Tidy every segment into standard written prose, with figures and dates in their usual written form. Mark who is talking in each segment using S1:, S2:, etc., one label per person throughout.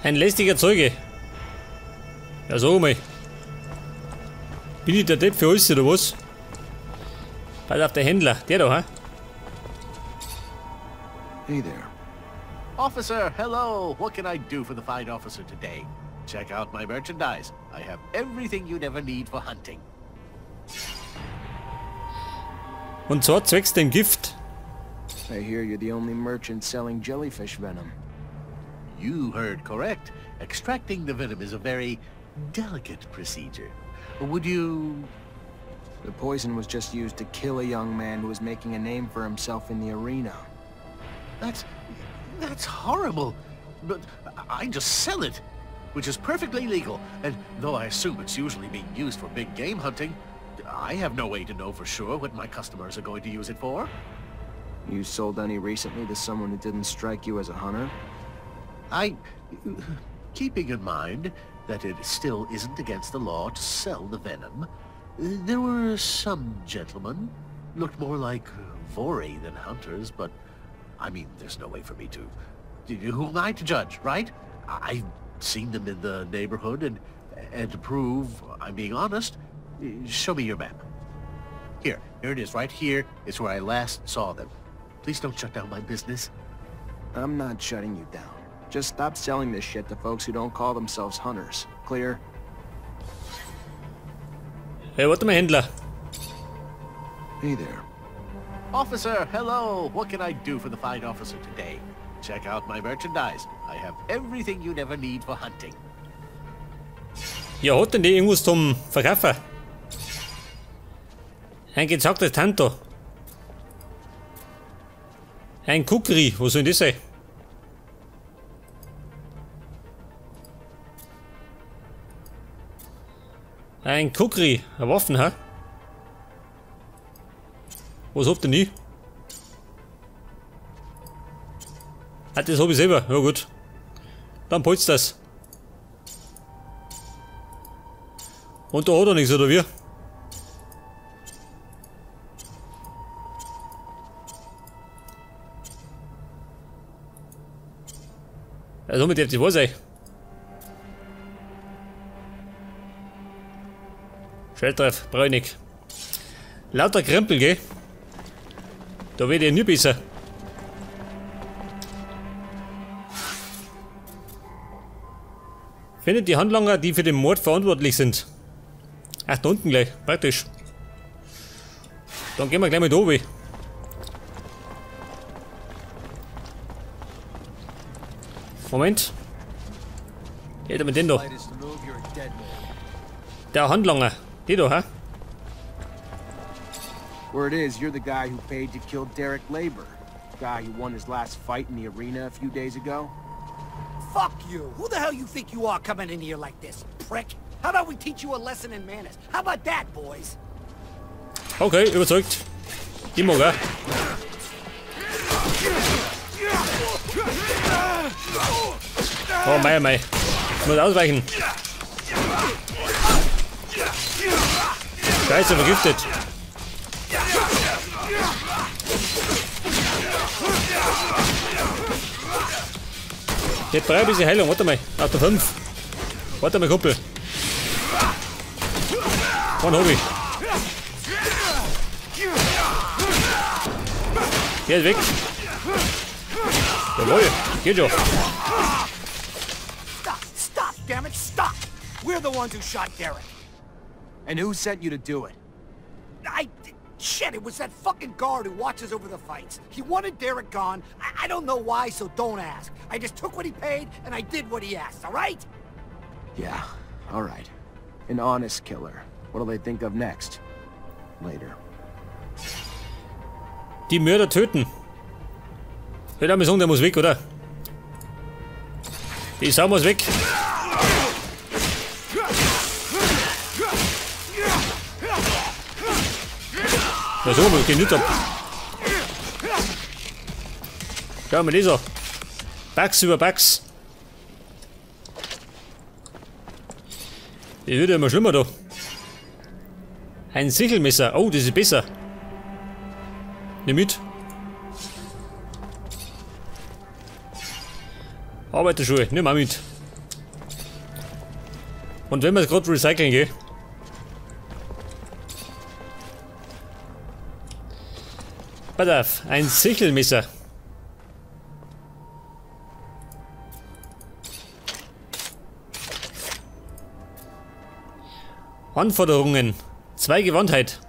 S1: Ein lästiger Zeuge. Ja, sag mal. Bin ich der Depp für alles oder was? Pass auf, der Händler. Der da, ha?
S2: Hey there.
S3: Officer, hello. What can I do for the fine officer today? Check out my merchandise. I have everything you'd ever need for hunting.
S1: Und zwar zwecks dem Gift.
S2: I hear you're the only merchant selling jellyfish venom.
S3: You heard correct. Extracting the venom is a very delicate procedure. Would you...
S2: The poison was just used to kill a young man who was making a name for himself in the arena.
S3: That's horrible. But I just sell it, which is perfectly legal. And though I assume it's usually being used for big game hunting, I have no way to know for sure what my customers are going to use it for.
S2: You sold any recently to someone who didn't strike you as a hunter?
S3: Keeping in mind that it still isn't against the law to sell the venom, there were some gentlemen, looked more like Vori than hunters, but I mean, there's no way for me to... Who am I to judge, right? I've seen them in the neighborhood, and to prove I'm being honest, show me your map. Here it is, right here is where I last saw them. Please don't shut down my business.
S2: I'm not shutting you down. Just stop selling this shit to folks who don't call themselves hunters. Clear?
S1: Hey, warte mal, Händler.
S2: Hey there.
S3: Officer, hello. What can I do for the fine officer today? Check out my merchandise. I have everything you'd ever need for hunting.
S1: Ja, hat denn die irgendwas zum Verkaufen? Ein gezacktes Tanto. Ein Kukri, was soll das sein? Ein Kukri, eine Waffen, ha? Was habt ihr nie? Ah, das hab ich selber, ja gut. Dann polzt das. Und da hat er nichts, oder wie? Also mit darf das wahr sein. Schaltreff, brauch ich nicht. Lauter Krempel, gell? Da wird ja nie besser. Findet die Handlanger, die für den Mord verantwortlich sind. Ach, da unten gleich, praktisch. Dann gehen wir gleich mal da oben. Moment. Geht er mit den da? Der Handlanger. Die da, ha?
S2: Word is, you're the guy who paid to kill Derek Labor. Guy who won his last fight in the arena a few days ago.
S4: Fuck you! Who the hell you think you are coming in here like this, prick? How about we teach you a lesson in manners? How about that, boys?
S1: Okay, überzeugt. Die mag er. Oh, mei. Ich muss ausweichen. Scheiße, vergiftet. Jetzt brauche ich ein bisschen Heilung. Warte mal. Auf der 5. Warte mal, Kumpel. Einen hab ich. Geh jetzt weg. Jawohl. Geht schon.
S4: Stop, damn it, stop! We're the ones who shot Derek.
S2: And who sent you to do it?
S4: Shit, it was that fucking guard who watches over the fights. He wanted Derek gone. I don't know why, so don't ask. I just took what he paid, and I did what he asked, alright?
S2: Yeah, alright. An honest killer. What'll they think of next? Later.
S1: Die Mörder töten. Hört einmal sagen, der muss weg, oder? Die Sau muss weg. Ja, so, wir gehen nicht ab. Schau mal, dieser. Bugs über Bugs. Das wird ja immer schlimmer da. Ein Sichelmesser. Oh, das ist besser. Nimm mit. Arbeiterschuhe, nimm mal mit. Und wenn wir es gerade recyceln gehen. Pass auf, ein Sichelmesser. Anforderungen. 2 Gewandtheit.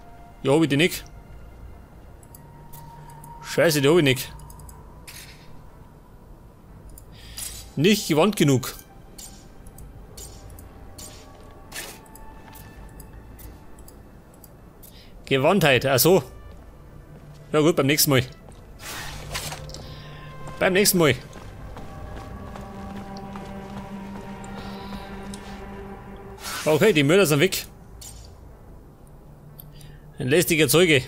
S1: Ja, hab ich die nicht. Scheiße, die hab ich nicht. Nicht gewandt genug. Gewandtheit, ach so. Ja gut, beim nächsten Mal. Beim nächsten Mal. Okay, die Mörder sind weg. Ein lästiger Zeuge.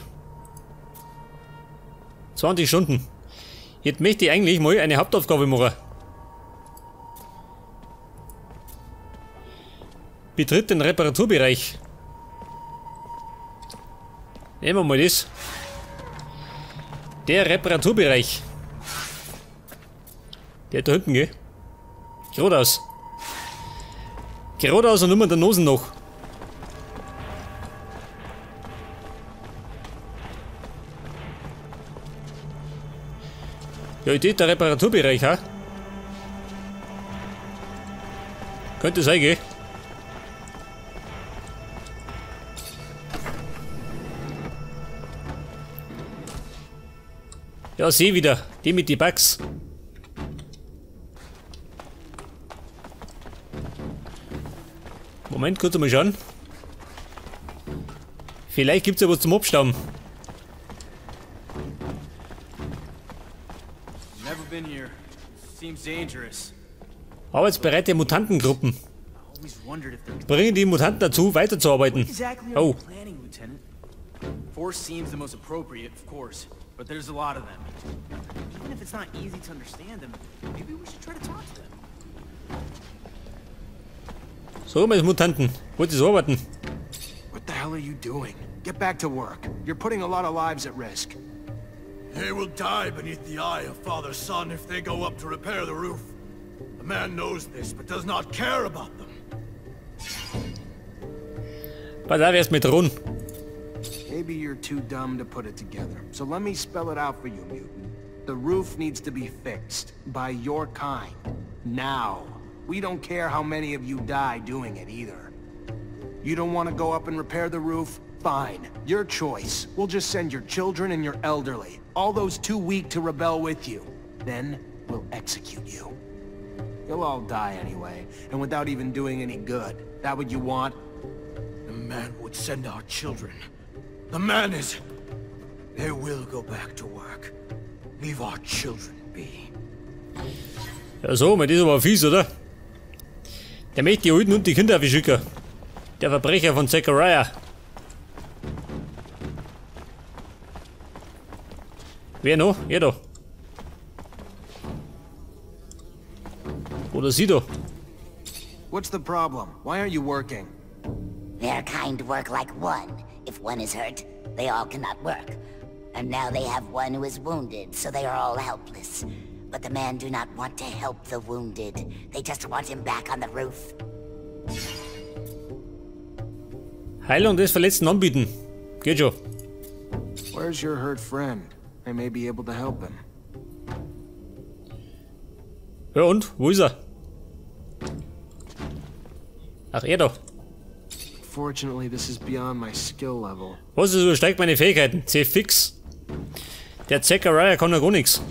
S1: 20 Stunden. Jetzt möchte ich eigentlich mal eine Hauptaufgabe machen. Betritt den Reparaturbereich. Nehmen wir mal das. Der Reparaturbereich. Der da hinten, gell? Geradeaus. Geradeaus und immer der Nosen noch. Ja, ich der Reparaturbereich, ha? Könnte sein, gell? Ja, seh wieder. Die mit die Bugs. Moment, kurz mal schauen. Vielleicht gibt's ja was zum Abstauben. Arbeitsbereite Mutantengruppen. Bringen die Mutanten dazu, weiterzuarbeiten. Oh.
S5: Force seems the most appropriate, of course, but there's a lot of them. Even if it's not easy to understand them, maybe we should try to talk to them.
S1: So, meine Mutanten. Wollt ihr so arbeiten?
S2: What the hell are you doing? Get back to work. You're putting a lot of lives at risk.
S6: They will die beneath the eye of Father's Son if they go up to repair the roof. The man knows this, but does not care about them.
S1: Pass auf, erst mit Ruhen.
S2: Maybe you're too dumb to put it together. So let me spell it out for you, mutant. The roof needs to be fixed. By your kind. Now. We don't care how many of you die doing it either. You don't want to go up and repair the roof? Fine. Your choice. We'll just send your children and your elderly. All those too weak to rebel with you. Then, we'll execute you. You'll all die anyway, and without even doing any good. That what you want?
S6: The man would send our children. The man is... They will go back to work. Leave our children be.
S1: Ja so, das ist aber fies, oder? Der möchte die Alten und die Kinder verschicken. Der Verbrecher von Zachariah. Wer noch? Er da. Oder sie da.
S2: What's the problem? Why aren't you working?
S7: Their kind work like one. If one is hurt, they all cannot work. And now they have one who is wounded, so they are all helpless. But the men do not want to help the wounded. They just want him back on the roof.
S1: Heilung des Verletzten anbieten. Geht schon.
S2: Where's your hurt friend? I may be able to help him.
S1: Ja und? Wo ist er? Ach, er doch.
S2: Fortunately, this is beyond my skill level.
S1: Was ist, übersteigt meine Fähigkeiten? C fix. Der Zachariah kann ja gar nichts.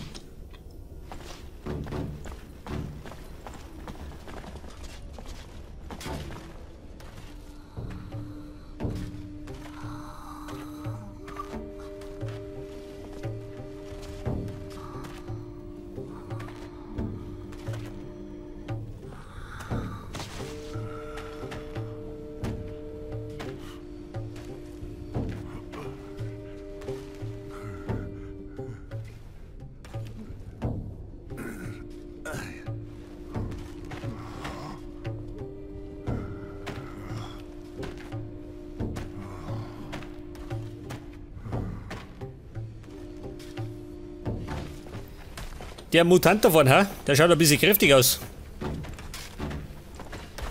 S1: Der Mutant davon, ha? Der schaut ein bisschen kräftig aus.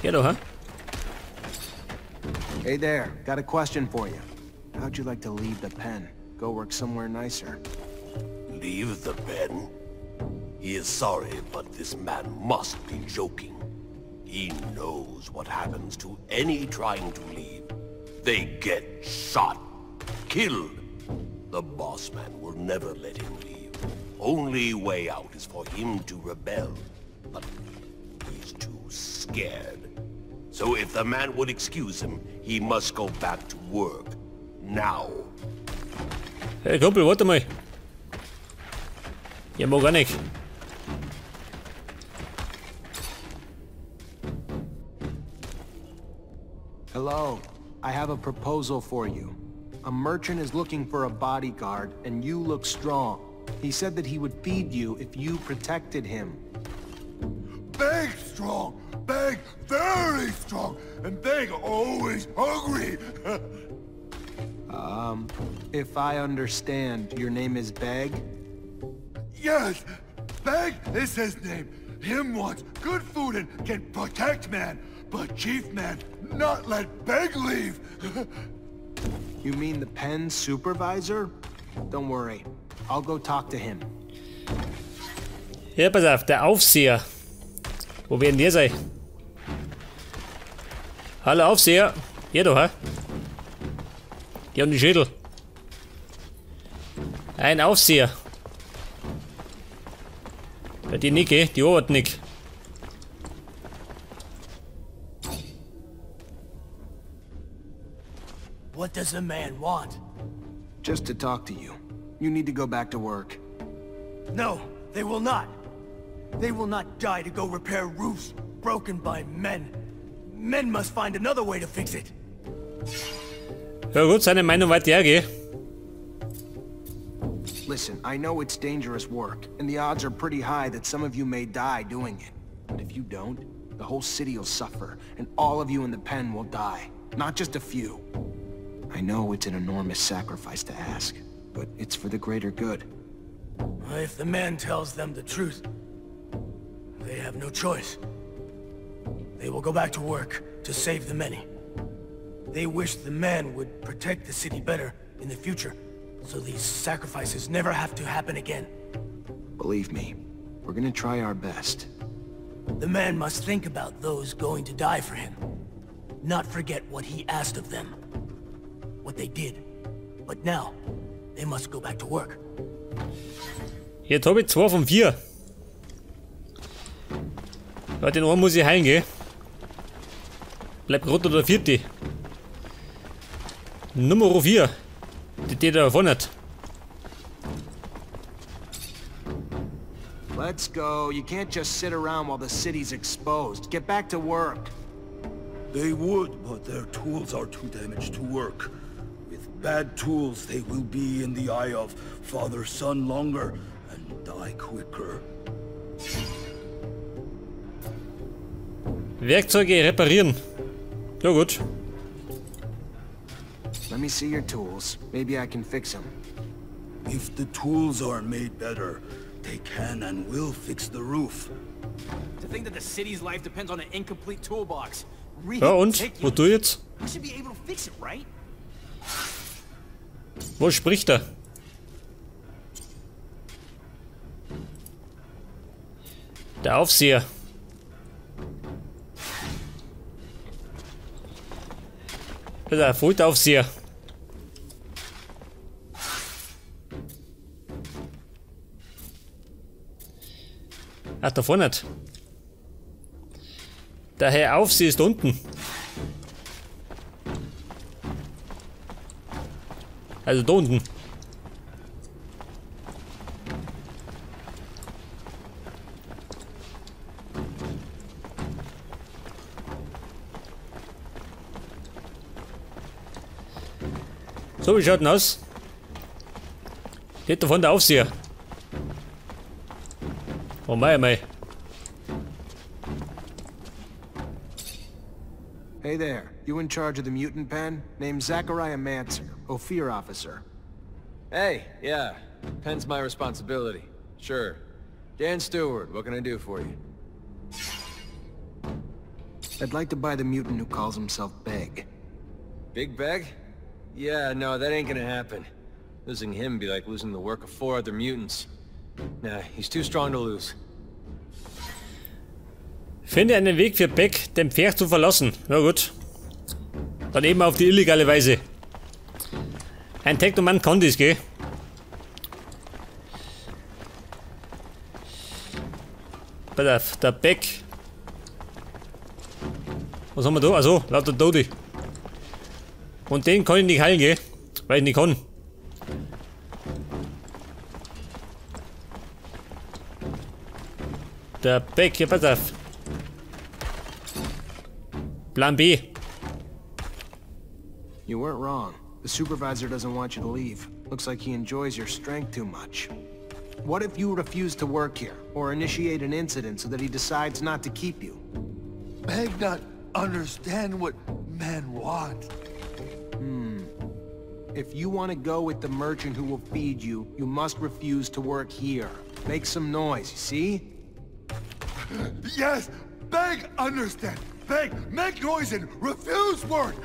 S1: Der da, ha?
S2: Hey there, got a question for you. How'd you like to leave the pen? Go work somewhere nicer.
S8: Leave the pen? He is sorry, but this man must be joking. He knows what happens to any trying to leave. They get shot, killed. The boss man will never let him leave. Only way out is for him to rebel. But he's too scared. So if the man would excuse him, he must go back to work. Now.
S1: Hey Kumpel, warte mal. Ja, mag gar nicht.
S2: Hello, I have a proposal for you. A merchant is looking for a bodyguard, and you look strong. He said that he would feed you if you protected him.
S6: Big strong, big very strong, and big always hungry.
S2: If I understand, your name is Beg?
S6: Yes, Beg is his name. Him wants good food and can protect man, but chief man not let Beg leave.
S2: You mean the pen supervisor? Don't worry, I'll go talk to him.
S1: Ja, pass auf, der Aufseher. Wo werden der sein? Hallo Aufseher. Hier doch, hä? Die haben die Schädel. Ein Aufseher. Ja, die Nicke, die arbeitet nicht.
S4: What does the man want?
S2: Just to talk to you. You need to go back to work.
S4: No, they will not. They will not die to go repair roofs broken by men. Men must find another way to fix it.
S1: Ja gut, seine Meinung weiter hergehen.
S2: Listen, I know it's dangerous work, and the odds are pretty high that some of you may die doing it. But if you don't, the whole city will suffer, and all of you in the pen will die. Not just a few. I know it's an enormous sacrifice to ask, but it's for the greater good.
S4: If the man tells them the truth, they have no choice. They will go back to work to save the many. They wish the man would protect the city better in the future, so these sacrifices never have to happen again.
S2: Believe me, we're gonna try our best.
S4: The man must think about those going to die for him. Not forget what he asked of them. What they did. But now, they must go back to work.
S1: Jetzt habe ich 2 von 4. Ja, den einen muss ich heilen, gell? Bleibt gerade der 4. Nummer 4. Die da vorne hat.
S2: Let's go. You can't just sit around while the city's exposed. Get back to work.
S6: They would, but their tools are too damaged to work. With bad tools, they will be in the eye of father-son longer and die quicker.
S1: Werkzeuge reparieren. Ja gut.
S2: Let me see your tools. Maybe I can fix them.
S6: If the tools are made better, they can and will fix the roof.
S5: To think that the city's life depends on an incomplete toolbox.
S1: Ja und? Wo du jetzt?
S5: I should be able to fix it, right?
S1: Wo spricht er? Der Aufseher. Das ist ein Vollaufseher. Ach, da vorne nicht. Der Herr Aufseher ist unten. Also da unten. So, wie schaut denn aus? Geht da von der Aufseher. Oh mei, mei.
S2: Hey there, you in charge of the mutant pen? Name's Bayrisch, Ophir officer.
S9: Hey, yeah. Pen's my responsibility. Sure. Dan Stewart, what can I do for you?
S2: I'd like to buy the mutant who calls himself Beg.
S9: Big Bag? Yeah, no, that ain't gonna happen. Losing him be like losing the work of 4 other mutants. Nah, he's too strong to lose.
S1: Finde einen Weg für Beck, den Pferd zu verlassen. Na gut. Dann eben auf die illegale Weise. Ein Technomann kann das, gell? Pass auf, der Beck. Was haben wir da? Also, lauter Tode. Und den kann ich nicht heilen, gell? Weil ich nicht kann. Der Beck, ja, pass auf. Plan B.
S2: You weren't wrong. The supervisor doesn't want you to leave. Looks like he enjoys your strength too much. What if you refuse to work here, or initiate an incident so that he decides not to keep you?
S6: Beg not understand what men want.
S2: If you want to go with the merchant who will feed you, you must refuse to work here. Make some noise, you see?
S6: Yes, Beg understand. Beg, make noise and refuse work.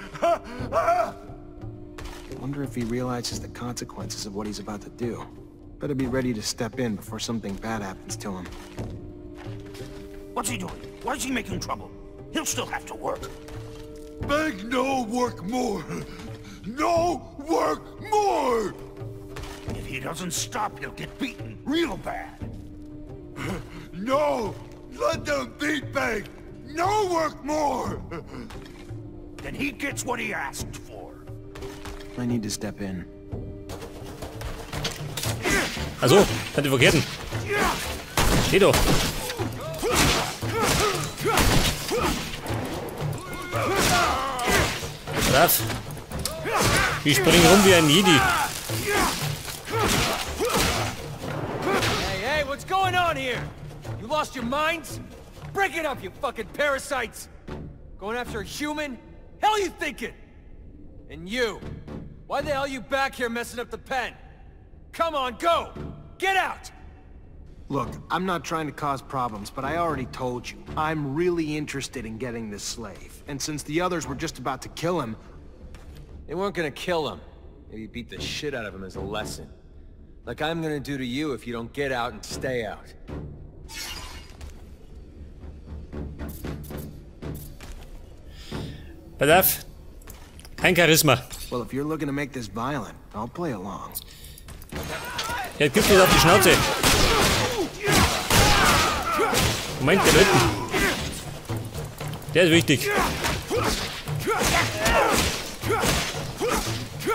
S2: Wonder if he realizes the consequences of what he's about to do. Better be ready to step in before something bad happens to him.
S10: What's he doing? Why is he making trouble? He'll still have to work.
S6: Beg no work more. No work more.
S10: If he doesn't stop, he'll get beaten real bad.
S6: No, let them beat Beg. No work more.
S10: Then he gets what he asked for.
S2: I need to step in.
S1: Also, hat die vergessen. Geh doch. Was? Ich springe rum wie ein Jedi.
S9: Hey, what's going on here? You lost your minds? Break it up, you fucking parasites! Going after a human? Hell you thinking? And you? Why the hell are you back here messing up the pen? Come on, go! Get out!
S2: Look, I'm not trying to cause problems, but I already told you. I'm really interested in getting this slave. And since the others were just about to kill him...
S9: They weren't gonna kill him. Maybe beat the shit out of him as a lesson. Like I'm gonna do to you if you don't get out and stay out.
S1: Pass auf. Kein Charisma.
S2: Well, if you're looking to make this violent, I'll play along.
S1: Jetzt gibt's was auf die Schnauze. Moment, der Leuten. Der ist wichtig.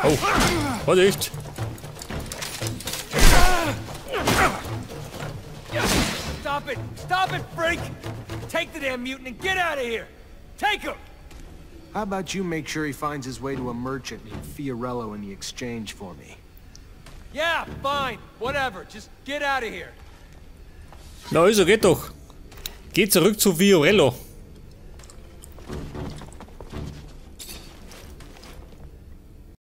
S1: Oh, Vorsicht.
S9: Stop it! Stop it, freak! Take the damn mutant and get out of here! Take him!
S2: How about you make sure he finds his way to a merchant named Fiorello in the exchange for me?
S9: Yeah, fine. Whatever. Just get out of here.
S1: Na also, geht doch. Geh zurück zu Fiorello.